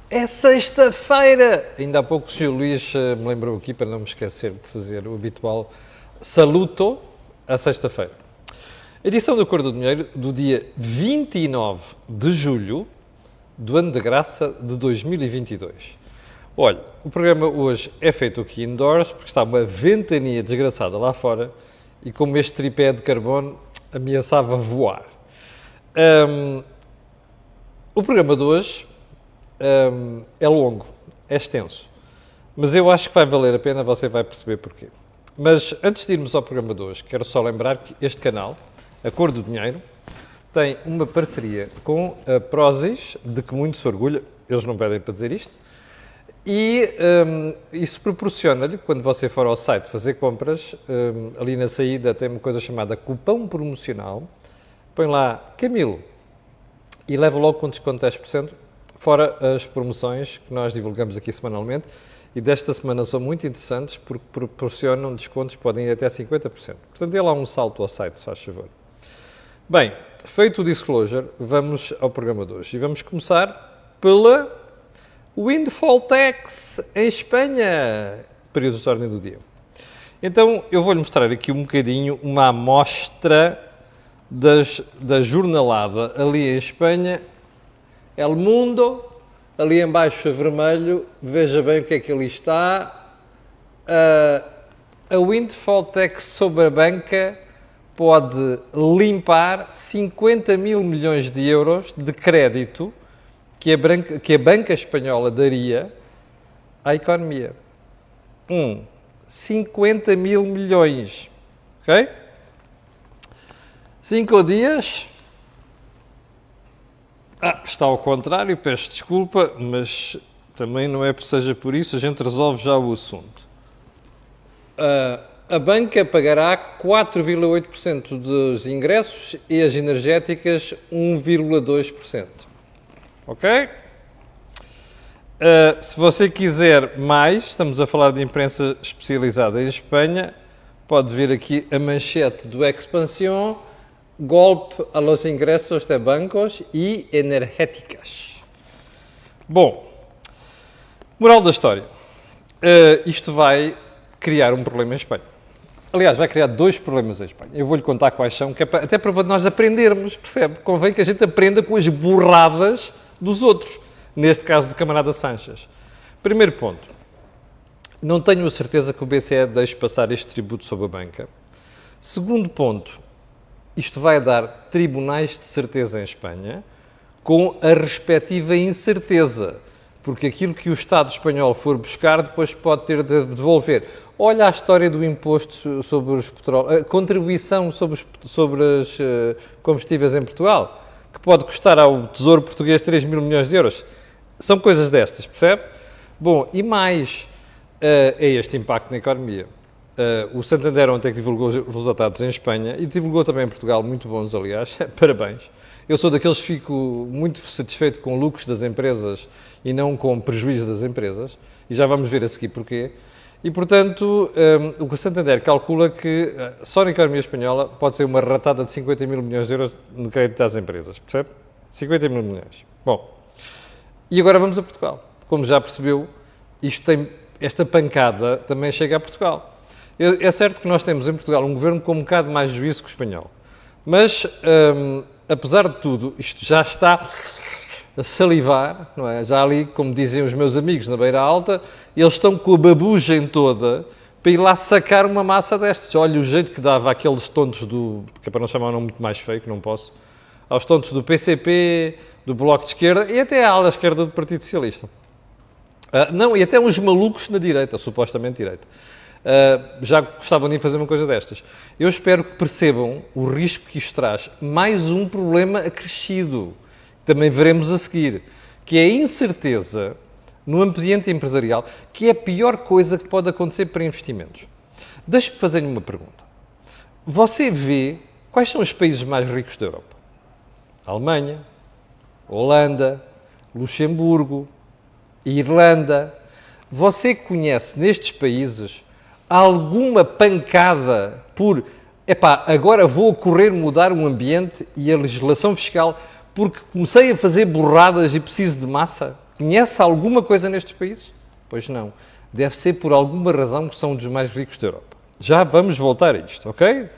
É sexta-feira! Ainda há pouco o Sr. Luís me lembrou aqui, para não me esquecer de fazer o habitual saluto à sexta-feira. Edição do Cor do Dinheiro do dia 29 de julho do ano de graça de 2022. Olha, o programa hoje é feito aqui indoors porque está uma ventania desgraçada lá fora e como este tripé de carbono ameaçava voar. O programa de hoje é longo, é extenso, mas eu acho que vai valer a pena, você vai perceber porquê. Mas antes de irmos ao programa de hoje, quero só lembrar que este canal, A Cor do Dinheiro, tem uma parceria com a Prozis, de que muito se orgulha, eles não pedem para dizer isto, e isso proporciona-lhe, quando você for ao site fazer compras, ali na saída tem uma coisa chamada cupão promocional, põe lá Camilo e leva logo com desconto de 10%, fora as promoções que nós divulgamos aqui semanalmente, e desta semana são muito interessantes porque proporcionam descontos que podem ir até 50%. Portanto, dê lá um salto ao site, se faz favor. Bem, feito o disclosure, vamos ao programa de hoje. E vamos começar pela Windfall Tax em Espanha, períodos de ordem do dia. Então, eu vou-lhe mostrar aqui um bocadinho uma amostra da jornalada ali em Espanha. El Mundo, ali em baixo a vermelho, veja bem o que é que ali está. A Windfall Tax sobre a banca pode limpar 50 mil milhões de euros de crédito que a banca espanhola daria à economia. 50 mil milhões. Ok? 5 dias. Está ao contrário, peço desculpa, mas também não é que seja por isso, a gente resolve já o assunto. A banca pagará 4,8% dos ingressos e as energéticas 1,2%. Ok? Se você quiser mais, estamos a falar de imprensa especializada em Espanha, pode ver aqui a manchete do Expansión. Golpe a los ingressos de bancos e energéticas. Bom, moral da história. Isto vai criar um problema em Espanha. Aliás, vai criar dois problemas em Espanha. Eu vou-lhe contar quais são, que é até para nós aprendermos, percebe? Convém que a gente aprenda com as burradas dos outros. Neste caso do camarada Sanches. Primeiro ponto. Não tenho a certeza que o BCE deixe passar este tributo sobre a banca. Segundo ponto. Isto vai dar tribunais de certeza em Espanha, com a respectiva incerteza, porque aquilo que o Estado espanhol for buscar, depois pode ter de devolver. Olha a história do imposto sobre os petróleos, a contribuição sobre os combustíveis em Portugal, que pode custar ao Tesouro Português 3 mil milhões de euros. São coisas destas, percebe? Bom, e mais é este impacto na economia. O Santander ontem que divulgou os resultados em Espanha e divulgou também em Portugal, muito bons aliás, parabéns. Eu sou daqueles que fico muito satisfeito com lucros das empresas e não com prejuízo das empresas, e já vamos ver a seguir porquê. E, portanto, o que o Santander calcula que só na economia espanhola pode ser uma ratada de 50 mil milhões de euros no crédito às empresas, percebe? 50 mil milhões. Bom, e agora vamos a Portugal. Como já percebeu, esta pancada também chega a Portugal. É certo que nós temos em Portugal um governo com um bocado mais juízo que o espanhol, mas, apesar de tudo, isto já está a salivar, não é? Já ali, como dizem os meus amigos na Beira Alta, eles estão com a babugem toda para ir lá sacar uma massa destas. Olha o jeito que dava àqueles tontos que é para não chamar um nome muito mais feio, que não posso, aos tontos do PCP, do Bloco de Esquerda e até à ala esquerda do Partido Socialista. Não, e até uns malucos na direita, supostamente direita. Já gostavam de fazer uma coisa destas. Eu espero que percebam o risco que isto traz. Mais um problema acrescido, que também veremos a seguir, que é a incerteza no ambiente empresarial, que é a pior coisa que pode acontecer para investimentos. Deixe-me fazer-lhe uma pergunta. Você vê quais são os países mais ricos da Europa? Alemanha, Holanda, Luxemburgo, Irlanda. Você conhece nestes países alguma pancada por, agora vou correr mudar o ambiente e a legislação fiscal porque comecei a fazer borradas e preciso de massa? Conhece alguma coisa nestes países? Pois não. Deve ser por alguma razão que são um dos mais ricos da Europa. Já vamos voltar a isto, ok?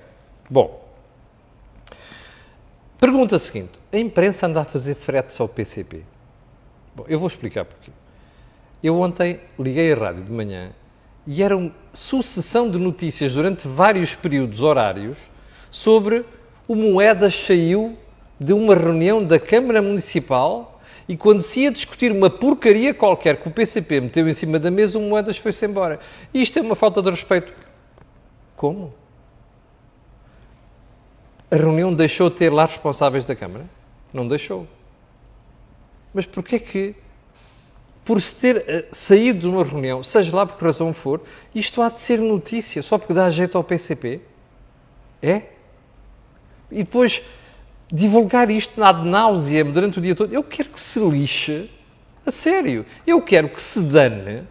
Bom. Pergunta seguinte. A imprensa anda a fazer fretes ao PCP? Bom, eu vou explicar porquê. Eu ontem liguei a rádio de manhã e era uma sucessão de notícias durante vários períodos horários sobre o Moedas saiu de uma reunião da Câmara Municipal e quando se ia discutir uma porcaria qualquer que o PCP meteu em cima da mesa, o Moedas foi-se embora. E isto é uma falta de respeito. Como? A reunião deixou de ter lá responsáveis da Câmara? Não deixou. Mas porquê é que, por se ter saído de uma reunião, seja lá por que razão for, isto há de ser notícia, só porque dá jeito ao PCP? É? E depois divulgar isto ad nauseam durante o dia todo. Eu quero que se lixe, a sério. Eu quero que se dane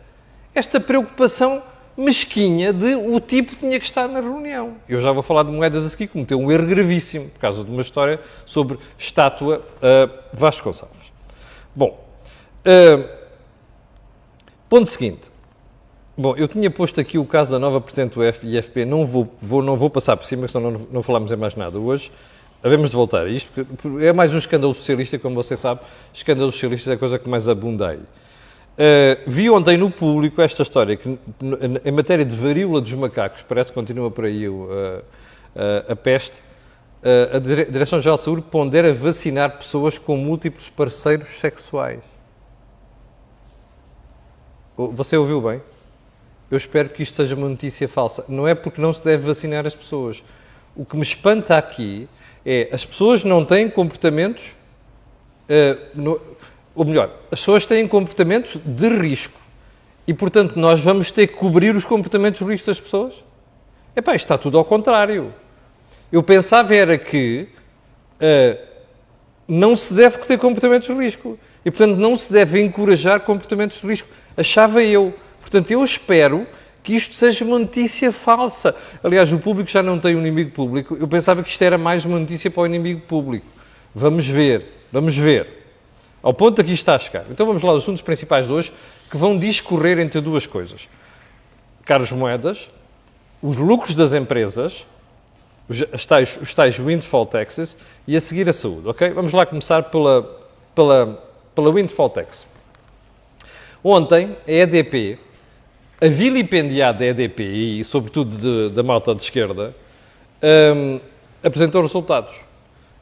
esta preocupação mesquinha de o tipo tinha que estar na reunião. Eu já vou falar de Moedas a seguir, cometeu um erro gravíssimo por causa de uma história sobre estátua Vasco Gonçalves. Bom, ponto seguinte. Bom, eu tinha posto aqui o caso da nova Presidente do IFP, não vou passar por cima, senão não falamos em mais nada hoje. Havemos de voltar a isto, porque é mais um escândalo socialista, como você sabe, escândalos socialistas é a coisa que mais abunda aí. Vi ontem no público esta história, que em matéria de varíola dos macacos, parece que continua por aí a peste, a Direção-Geral de Saúde pondera vacinar pessoas com múltiplos parceiros sexuais. Você ouviu bem? Eu espero que isto seja uma notícia falsa. Não é porque não se deve vacinar as pessoas. O que me espanta aqui é as pessoas não têm comportamentos, ou melhor, as pessoas têm comportamentos de risco e, portanto, nós vamos ter que cobrir os comportamentos de risco das pessoas? Epá, isto está tudo ao contrário. Eu pensava era que não se deve ter comportamentos de risco e, portanto, não se deve encorajar comportamentos de risco. Achava eu. Portanto, eu espero que isto seja uma notícia falsa. Aliás, o público já não tem um inimigo público. Eu pensava que isto era mais uma notícia para o inimigo público. Vamos ver, vamos ver. Ao ponto aqui está a chegar. Então vamos lá aos assuntos principais de hoje, que vão discorrer entre duas coisas. Caros Moedas, os lucros das empresas, os tais windfall taxes, e a seguir a saúde, ok? Vamos lá começar pela windfall tax. Ontem, a EDP, a vilipendiada EDP, e sobretudo da malta de esquerda, apresentou resultados.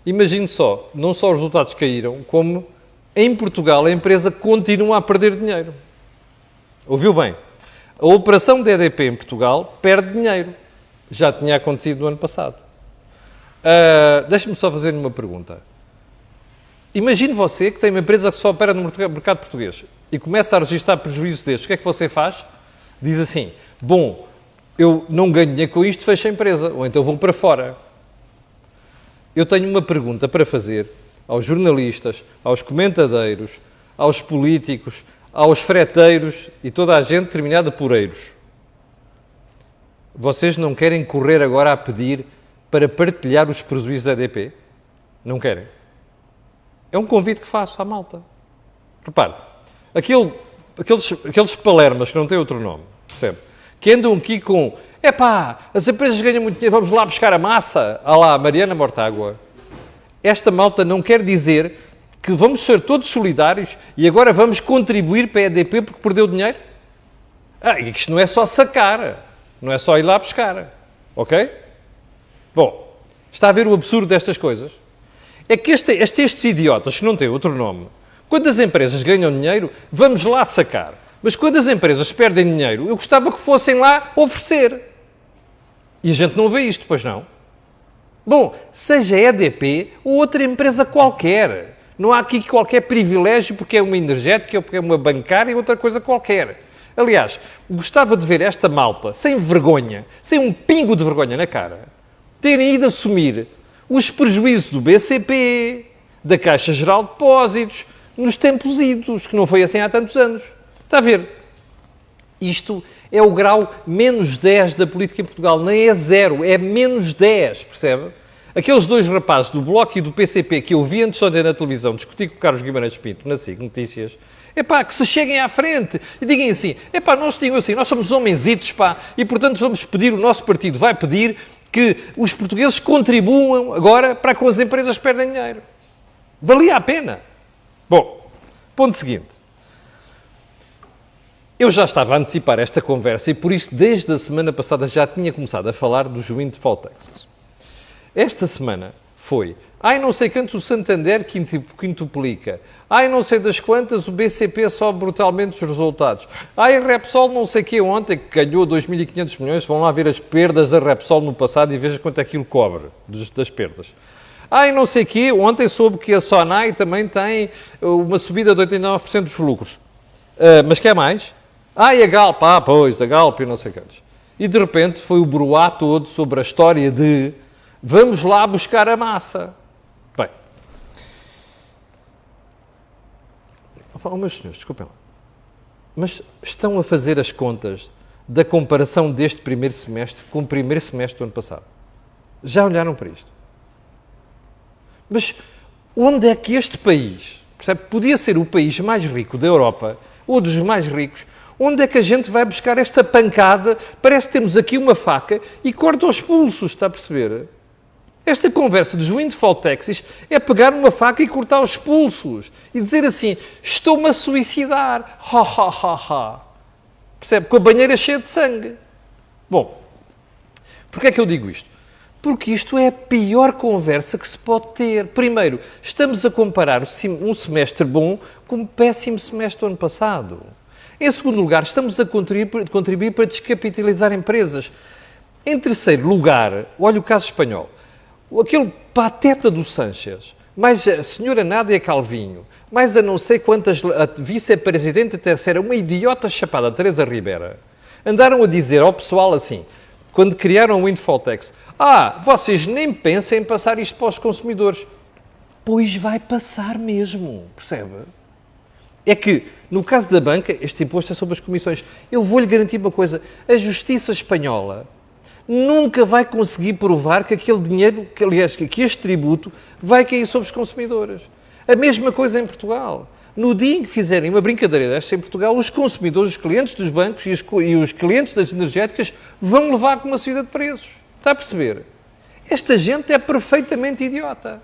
Imagine só, não só os resultados caíram, como em Portugal a empresa continua a perder dinheiro. Ouviu bem? A operação da EDP em Portugal perde dinheiro. Já tinha acontecido no ano passado. Deixe-me só fazer uma pergunta. Imagine você que tem uma empresa que só opera no mercado português e começa a registrar prejuízos destes. O que é que você faz? Diz assim, bom, eu não ganho dinheiro com isto, fecho a empresa, ou então vou para fora. Eu tenho uma pergunta para fazer aos jornalistas, aos comentadeiros, aos políticos, aos freteiros e toda a gente terminada por eiros. Vocês não querem correr agora a pedir para partilhar os prejuízos da EDP? Não querem? É um convite que faço à malta. Repare, aqueles palermas que não têm outro nome, percebe? Que andam aqui com, as empresas ganham muito dinheiro, vamos lá buscar a massa, lá, Mariana Mortágua. Esta malta não quer dizer que vamos ser todos solidários e agora vamos contribuir para a EDP porque perdeu dinheiro? Isto não é só sacar, não é só ir lá buscar, ok? Bom, está a ver o absurdo destas coisas? É que estes idiotas que não têm outro nome, quando as empresas ganham dinheiro, vamos lá sacar. Mas quando as empresas perdem dinheiro, eu gostava que fossem lá oferecer. E a gente não vê isto, pois não? Bom, seja EDP ou outra empresa qualquer. Não há aqui qualquer privilégio porque é uma energética ou porque é uma bancária ou outra coisa qualquer. Aliás, gostava de ver esta malta, sem vergonha, sem um pingo de vergonha na cara, terem ido assumir os prejuízos do BCP, da Caixa Geral de Depósitos, nos tempos idos, que não foi assim há tantos anos. Está a ver? Isto é o grau menos 10 da política em Portugal. Nem é 0, é menos 10, percebe? Aqueles dois rapazes do Bloco e do PCP que eu vi antes de ontem na televisão discutir com o Carlos Guimarães Pinto, na SIC Notícias, Epá, que se cheguem à frente e digam assim, epá, nós digam assim, nós somos homenzitos, pá, e portanto vamos pedir, o nosso partido vai pedir que os portugueses contribuam agora para que as empresas perdem dinheiro. Valia a pena. Bom, ponto seguinte. Eu já estava a antecipar esta conversa e por isso desde a semana passada já tinha começado a falar dos windfall taxes. Esta semana foi, não sei quantos o Santander quintuplica, não sei das quantas o BCP sobe brutalmente os resultados, a Repsol não sei que ontem que ganhou 2.500 milhões, vão lá ver as perdas da Repsol no passado e vejam quanto aquilo cobre das perdas. Não sei que ontem soube que a Sonai também tem uma subida de 89% dos lucros. Mas quer mais? E a Galp, pois, a Galp e não sei quantos. E de repente foi o broá todo sobre a história de vamos lá buscar a massa. Bem, meus senhores, desculpem lá, mas estão a fazer as contas da comparação deste primeiro semestre com o primeiro semestre do ano passado? Já olharam para isto? Mas onde é que este país, percebe, podia ser o país mais rico da Europa, ou dos mais ricos, onde é que a gente vai buscar esta pancada? Parece que temos aqui uma faca e corta os pulsos, está a perceber? Esta conversa dos windfall taxes é pegar uma faca e cortar os pulsos e dizer assim, estou-me a suicidar, Percebe? Com a banheira cheia de sangue. Bom, porquê é que eu digo isto? Porque isto é a pior conversa que se pode ter. Primeiro, estamos a comparar um semestre bom com um péssimo semestre do ano passado. Em segundo lugar, estamos a contribuir para descapitalizar empresas. Em terceiro lugar, olha o caso espanhol. Aquele pateta do Sánchez, mais a senhora Nádia Calvinho, mais a não sei quantas, a vice-presidente terceira, uma idiota chapada, Teresa Ribera, andaram a dizer ao pessoal assim, quando criaram o windfall tax, vocês nem pensem em passar isto para os consumidores. Pois vai passar mesmo, percebe? É que, no caso da banca, este imposto é sobre as comissões. Eu vou-lhe garantir uma coisa, a justiça espanhola nunca vai conseguir provar que aquele dinheiro, que este tributo, vai cair sobre os consumidores. A mesma coisa em Portugal. No dia em que fizerem uma brincadeira desta em Portugal, os consumidores, os clientes dos bancos e os clientes das energéticas vão levar com uma subida de preços. Está a perceber? Esta gente é perfeitamente idiota.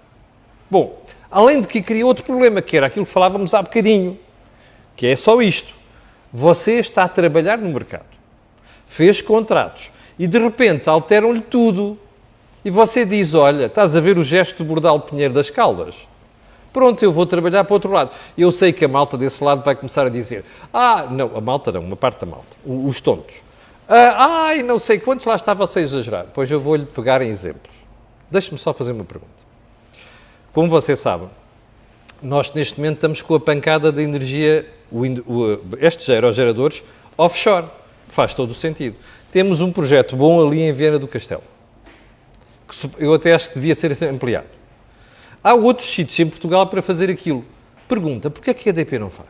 Bom, além de que cria outro problema, que era aquilo que falávamos há bocadinho, que é só isto. Você está a trabalhar no mercado, fez contratos e de repente alteram-lhe tudo. E você diz, olha, estás a ver o gesto do Bordal Pinheiro das Caldas? Pronto, eu vou trabalhar para o outro lado. Eu sei que a malta desse lado vai começar a dizer, não, a malta não, uma parte da malta, os tontos. Não sei quantos, lá está você a exagerar. Pois eu vou-lhe pegar em exemplos. Deixe-me só fazer uma pergunta. Como você sabe, nós neste momento estamos com a pancada da energia, estes aerogeradores offshore, que faz todo o sentido. Temos um projeto bom ali em Viana do Castelo, que eu até acho que devia ser ampliado. Há outros sítios em Portugal para fazer aquilo. Pergunta, porquê é que a EDP não faz?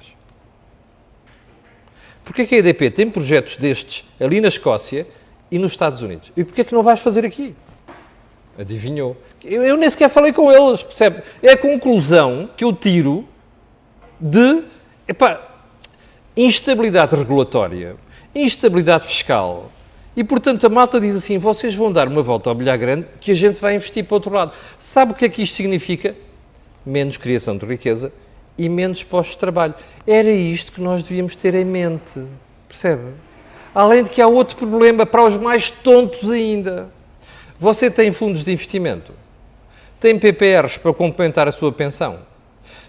Porquê é que a EDP tem projetos destes ali na Escócia e nos Estados Unidos? E porquê é que não vais fazer aqui? Adivinhou. Eu nem sequer falei com eles, percebe? É a conclusão que eu tiro de instabilidade regulatória, instabilidade fiscal. E, portanto, a malta diz assim, vocês vão dar uma volta ao bilhar grande que a gente vai investir para o outro lado. Sabe o que é que isto significa? Menos criação de riqueza e menos postos de trabalho. Era isto que nós devíamos ter em mente, percebe? Além de que há outro problema para os mais tontos ainda. Você tem fundos de investimento? Tem PPRs para complementar a sua pensão?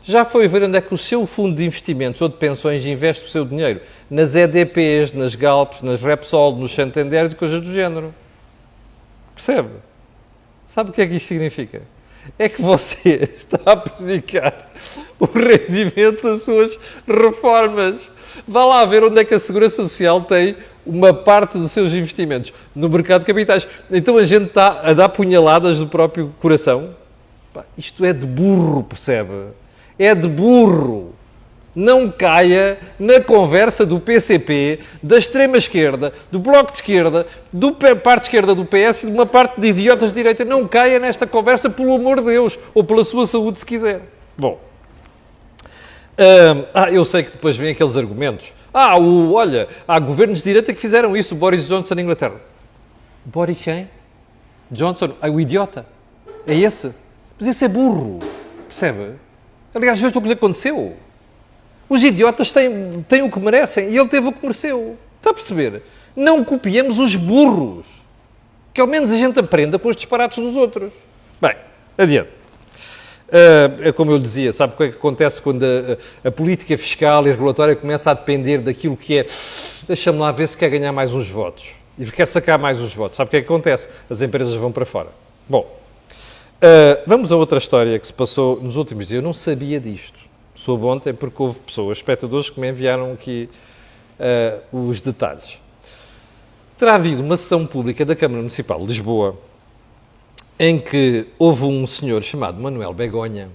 Já foi ver onde é que o seu fundo de investimentos ou de pensões investe o seu dinheiro? Nas EDPs, nas Galps, nas Repsol, nos Santander e coisas do género. Percebe? Sabe o que é que isto significa? É que você está a prejudicar o rendimento das suas reformas. Vá lá ver onde é que a Segurança Social tem uma parte dos seus investimentos no mercado de capitais. Então a gente está a dar punhaladas do próprio coração. Isto é de burro, percebe? É de burro. Não caia na conversa do PCP, da extrema-esquerda, do Bloco de Esquerda, da parte esquerda do PS e de uma parte de idiotas de direita. Não caia nesta conversa, pelo amor de Deus, ou pela sua saúde, se quiser. Bom, Eu sei que depois vêm aqueles argumentos. Olha, há governos de direita que fizeram isso. O Boris Johnson na Inglaterra. Boris quem? Johnson? O idiota. É esse? Mas esse é burro. Percebe? Aliás, veja o que lhe aconteceu. Os idiotas têm o que merecem e ele teve o que mereceu. Está a perceber? Não copiemos os burros. Que ao menos a gente aprenda com os disparates dos outros. Bem, adiante. É como eu lhe dizia, sabe o que é que acontece quando a política fiscal e regulatória começa a depender daquilo que é, deixa-me lá ver se quer ganhar mais uns votos e quer sacar mais uns votos. Sabe o que é que acontece? As empresas vão para fora. Bom, vamos a outra história que se passou nos últimos dias. Eu não sabia disto. Soube ontem porque houve pessoas, espectadores, que me enviaram aqui os detalhes. Terá havido uma sessão pública da Câmara Municipal de Lisboa em que houve um senhor chamado Manuel Begonha,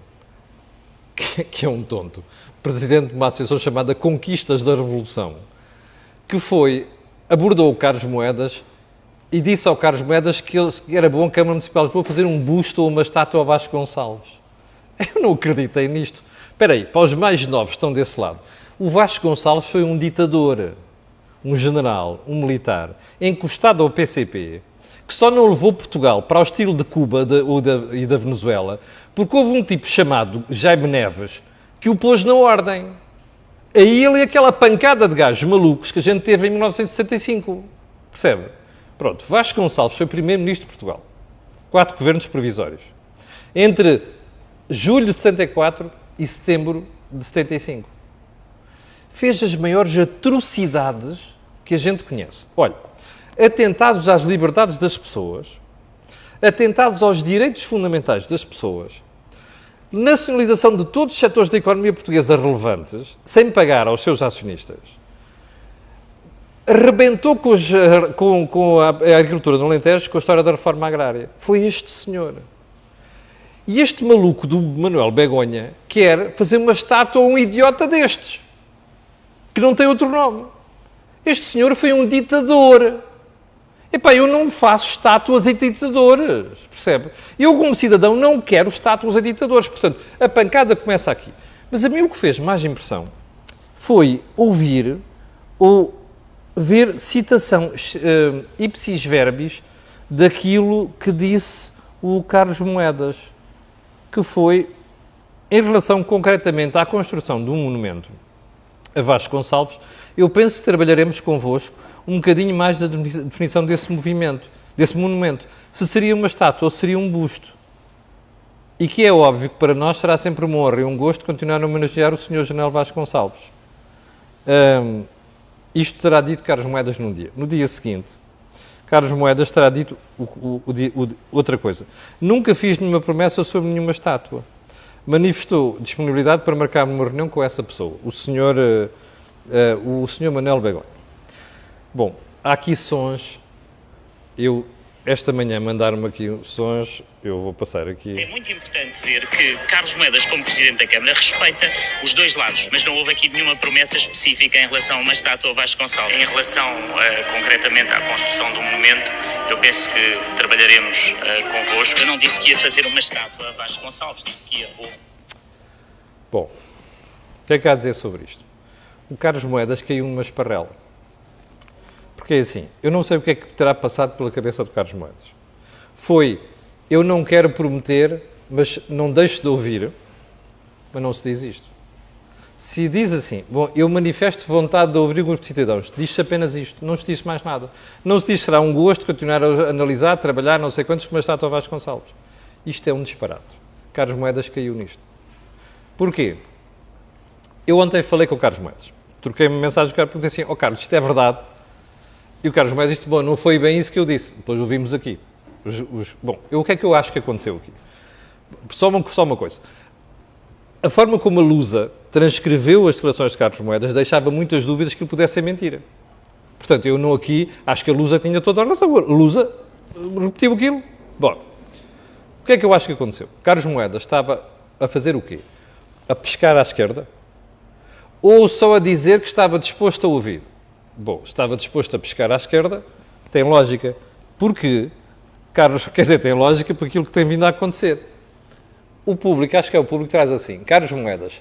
que é um tonto, presidente de uma associação chamada Conquistas da Revolução, que abordou o Carlos Moedas e disse ao Carlos Moedas que era bom a Câmara Municipal de Lisboa fazer um busto ou uma estátua ao Vasco Gonçalves. Eu não acreditei nisto. Espera aí, para os mais novos que estão desse lado, o Vasco Gonçalves foi um ditador, um general, um militar, encostado ao PCP, que só não levou Portugal para o estilo de Cuba e da Venezuela, porque houve um tipo chamado Jaime Neves que o pôs na ordem. A ele e aquela pancada de gajos malucos que a gente teve em 1965. Percebe? Pronto, Vasco Gonçalves foi primeiro-ministro de Portugal. 4 governos provisórios. Entre julho de 74 e setembro de 75. Fez as maiores atrocidades que a gente conhece. Olha, atentados às liberdades das pessoas, atentados aos direitos fundamentais das pessoas, nacionalização de todos os setores da economia portuguesa relevantes, sem pagar aos seus acionistas, arrebentou com a agricultura no Alentejo com a história da reforma agrária. Foi este senhor. E este maluco do Manuel Begonha quer fazer uma estátua a um idiota destes, que não tem outro nome. Este senhor foi um ditador. Epá, eu não faço estátuas a ditadores, percebe? Eu, como cidadão, não quero estátuas a ditadores. Portanto, a pancada começa aqui. Mas a mim o que fez mais impressão foi ouvir ou ver citação ipsis verbis daquilo que disse o Carlos Moedas, que foi, em relação concretamente à construção de um monumento a Vasco Gonçalves, eu penso que trabalharemos convosco um bocadinho mais da definição desse monumento. Se seria uma estátua ou seria um busto. E que é óbvio que para nós será sempre uma honra e um gosto continuar a homenagear o Sr. General Vasco Gonçalves. Isto terá dito Carlos Moedas num dia. No dia seguinte, Carlos Moedas terá dito outra coisa. Nunca fiz nenhuma promessa sobre nenhuma estátua. Manifestou disponibilidade para marcar uma reunião com essa pessoa, o Sr. Manuel Begonha. Bom, há aqui sons. Esta manhã mandaram-me aqui sons, eu vou passar aqui. É muito importante ver que Carlos Moedas, como Presidente da Câmara, respeita os dois lados, mas não houve aqui nenhuma promessa específica em relação a uma estátua a Vasco Gonçalves. Em relação, concretamente, à construção do monumento, eu penso que trabalharemos convosco. Eu não disse que ia fazer uma estátua a Vasco Gonçalves, disse que ia... Bom, o que é que há a dizer sobre isto? O Carlos Moedas caiu numa esparrela. Porque é assim, eu não sei o que é que terá passado pela cabeça do Carlos Moedas. Eu não quero prometer, mas não deixo de ouvir, mas não se diz isto. Se diz assim, bom, eu manifesto vontade de ouvir os cidadãos, diz-se apenas isto, não se diz mais nada. Não se diz será um gosto continuar a analisar, a trabalhar, não sei quantos, como está a Vasco Gonçalves. Isto é um disparate. Carlos Moedas caiu nisto. Porquê? Eu ontem falei com o Carlos Moedas, troquei uma mensagem com o Carlos, perguntei assim, Carlos, isto é verdade? E o Carlos Moedas disse, bom, não foi bem isso que eu disse. Depois ouvimos aqui. Bom, o que é que eu acho que aconteceu aqui? Só uma coisa. A forma como a Lusa transcreveu as declarações de Carlos Moedas deixava muitas dúvidas que ele pudesse ser mentira. Portanto, eu não aqui, acho que a Lusa tinha toda a razão. A Lusa repetiu aquilo. Bom, o que é que eu acho que aconteceu? Carlos Moedas estava a fazer o quê? A pescar à esquerda? Ou só a dizer que estava disposto a ouvir? Bom, estava disposto a pescar à esquerda, tem lógica, porque, tem lógica por aquilo que tem vindo a acontecer. O público, acho que é o público que traz assim, Carlos Moedas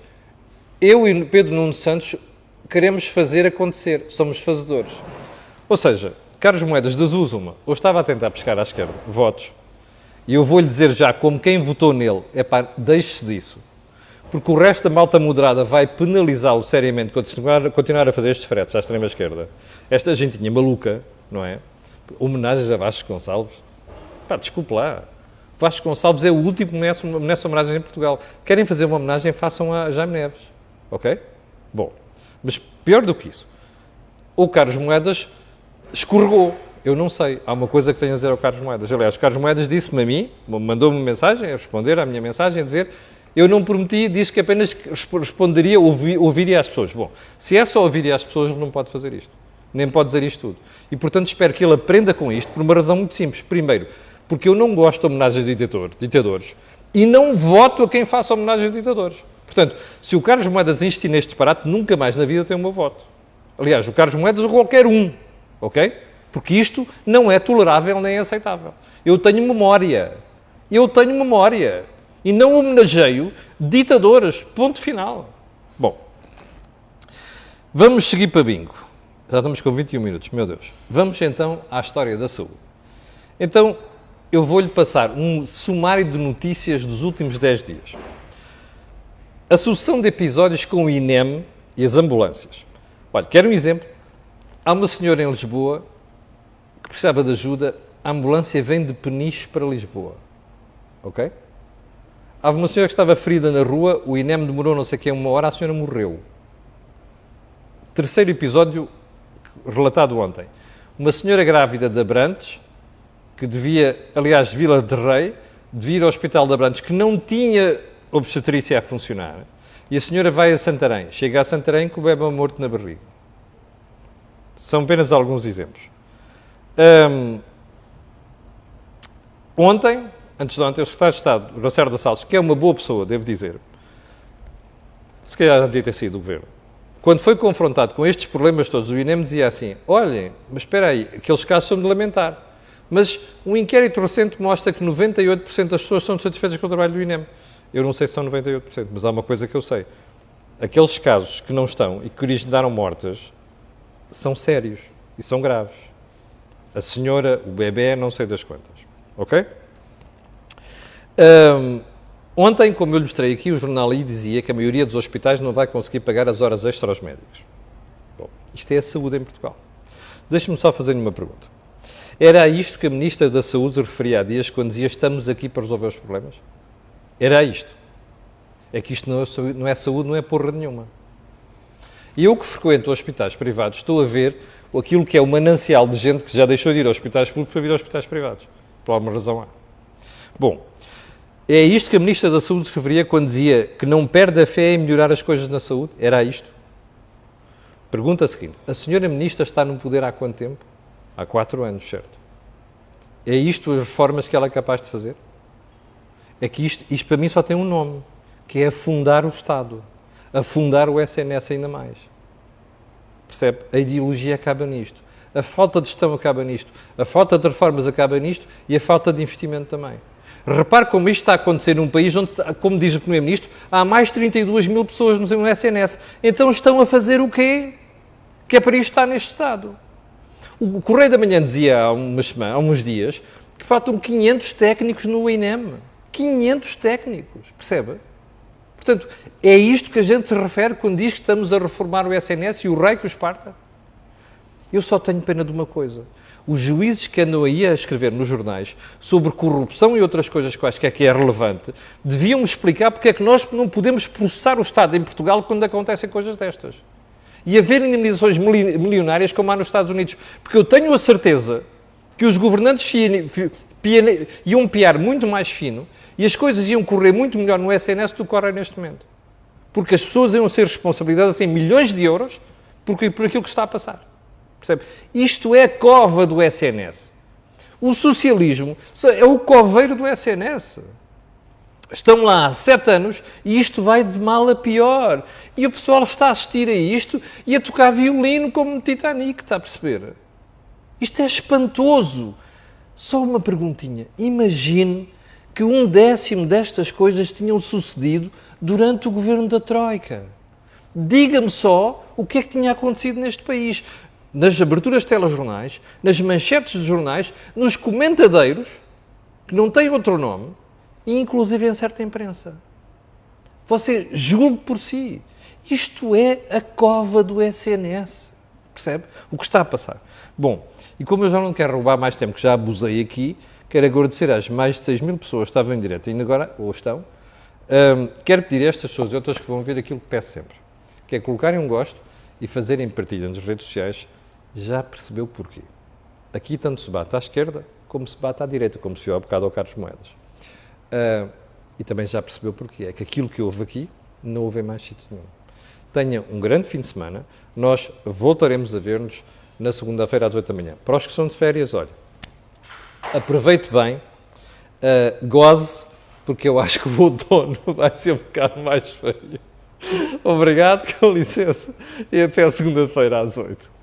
eu e Pedro Nuno Santos queremos fazer acontecer, somos fazedores. Ou seja, Carlos Moedas das duas uma, ou estava a tentar pescar à esquerda votos, e eu vou-lhe dizer já, como quem votou nele, é pá, deixe-se disso, porque o resto da malta moderada vai penalizá-lo seriamente quando continuar a fazer estes fretes à extrema-esquerda. Esta gentinha maluca, não é? Homenagens a Vasco Gonçalves. Pá, desculpe lá. Vasco Gonçalves é o último que merece homenagens em Portugal. Querem fazer uma homenagem, façam a Jaime Neves. Ok? Bom, mas pior do que isso, o Carlos Moedas escorregou. Eu não sei. Há uma coisa que tenho a dizer ao Carlos Moedas. Aliás, o Carlos Moedas disse-me a mim, mandou-me uma mensagem a responder à minha mensagem, a dizer: eu não prometi, disse que apenas responderia, ouviria as pessoas. Bom, se é só ouvir as pessoas, ele não pode fazer isto. Nem pode dizer isto tudo. E, portanto, espero que ele aprenda com isto por uma razão muito simples. Primeiro, porque eu não gosto de homenagens de ditadores e não voto a quem faça homenagens de ditadores. Portanto, se o Carlos Moedas insistir neste disparate, nunca mais na vida tem o meu voto. Aliás, o Carlos Moedas ou qualquer um, ok? Porque isto não é tolerável nem aceitável. Eu tenho memória. E não homenageio ditadores. Ponto final. Bom, vamos seguir para bingo. Já estamos com 21 minutos, meu Deus. Vamos então à história da saúde. Então, eu vou-lhe passar um sumário de notícias dos últimos 10 dias. A sucessão de episódios com o INEM e as ambulâncias. Olha, quero um exemplo. Há uma senhora em Lisboa que precisava de ajuda. A ambulância vem de Peniche para Lisboa. Ok? Há uma senhora que estava ferida na rua, o INEM demorou não sei o que, uma hora, a senhora morreu. Terceiro episódio relatado ontem. Uma senhora grávida de Abrantes, que devia, aliás, Vila de Rei, devia ir ao Hospital de Abrantes, que não tinha obstetrícia a funcionar, e a senhora vai a Santarém. Chega a Santarém com o bebê morto na barriga. São apenas alguns exemplos. Ontem, antes de ontem, o secretário de Estado, Lacerda Salles, que é uma boa pessoa, devo dizer, se calhar já devia ter sido o governo, quando foi confrontado com estes problemas todos, o INEM dizia assim: olhem, mas espera aí, aqueles casos são de lamentar. Mas um inquérito recente mostra que 98% das pessoas são satisfeitas com o trabalho do INEM. Eu não sei se são 98%, mas há uma coisa que eu sei. Aqueles casos que não estão e que originaram mortes são sérios e são graves. A senhora, o bebê, não sei das quantas. Ok? Ontem, como eu lhe mostrei aqui, o jornal aí dizia que a maioria dos hospitais não vai conseguir pagar as horas extras aos médicos. Bom, isto é a saúde em Portugal. Deixe-me só fazer-lhe uma pergunta. Era a isto que a Ministra da Saúde se referia há dias quando dizia: estamos aqui para resolver os problemas? Era isto. É que isto não é saúde, não é porra nenhuma. E eu que frequento hospitais privados estou a ver aquilo que é o manancial de gente que já deixou de ir aos hospitais públicos para vir aos hospitais privados. Por alguma razão há. Bom, é isto que a Ministra da Saúde se referia quando dizia que não perde a fé em melhorar as coisas na saúde? Era isto? Pergunta seguinte: a senhora Ministra está no poder há quanto tempo? Há 4 anos, certo? É isto as reformas que ela é capaz de fazer? É que isto para mim só tem um nome, que é afundar o Estado. Afundar o SNS ainda mais. Percebe? A ideologia acaba nisto. A falta de gestão acaba nisto. A falta de reformas acaba nisto e a falta de investimento também. Repare como isto está a acontecer num país onde, como diz o Primeiro-Ministro, há mais de 32 mil pessoas no SNS. Então estão a fazer o quê? Que é para isto estar neste estado. O Correio da Manhã dizia há uns dias que faltam 500 técnicos no INEM. 500 técnicos, percebe? Portanto, é isto que a gente se refere quando diz que estamos a reformar o SNS e o rei que os parta? Eu só tenho pena de uma coisa. Os juízes que andam aí a escrever nos jornais sobre corrupção e outras coisas quaisquer que é relevante, deviam explicar porque é que nós não podemos processar o Estado em Portugal quando acontecem coisas destas. E haver indemnizações milionárias como há nos Estados Unidos. Porque eu tenho a certeza que os governantes iam piar muito mais fino e as coisas iam correr muito melhor no SNS do que correm neste momento. Porque as pessoas iam ser responsabilizadas em milhões de euros por aquilo que está a passar. Percebe? Isto é a cova do SNS. O socialismo é o coveiro do SNS. Estão lá há 7 anos e isto vai de mal a pior. E o pessoal está a assistir a isto e a tocar violino como no Titanic, está a perceber? Isto é espantoso. Só uma perguntinha. Imagine que 1/10 destas coisas tinham sucedido durante o governo da Troika. Diga-me só o que é que tinha acontecido neste país. Nas aberturas de telejornais, nas manchetes de jornais, nos comentadeiros, que não têm outro nome, e inclusive em certa imprensa. Você julgue por si. Isto é a cova do SNS. Percebe? O que está a passar. Bom, e como eu já não quero roubar mais tempo, que já abusei aqui, quero agradecer às mais de 6 mil pessoas que estavam em direto, ainda agora, ou estão. Quero pedir a estas pessoas e outras que vão ver aquilo que peço sempre, que é colocarem um gosto e fazerem partilha nas redes sociais. Já percebeu porquê. Aqui tanto se bate à esquerda, como se bate à direita, como se viu há bocado ao Carlos Moedas. E também já percebeu porquê. É que aquilo que houve aqui, não houve em mais sítio nenhum. Tenha um grande fim de semana. Nós voltaremos a ver-nos na segunda-feira às 8 da manhã. Para os que são de férias, olha, aproveite bem, goze, porque eu acho que o outono vai ser um bocado mais feio. Obrigado, com licença, e até segunda-feira às 8.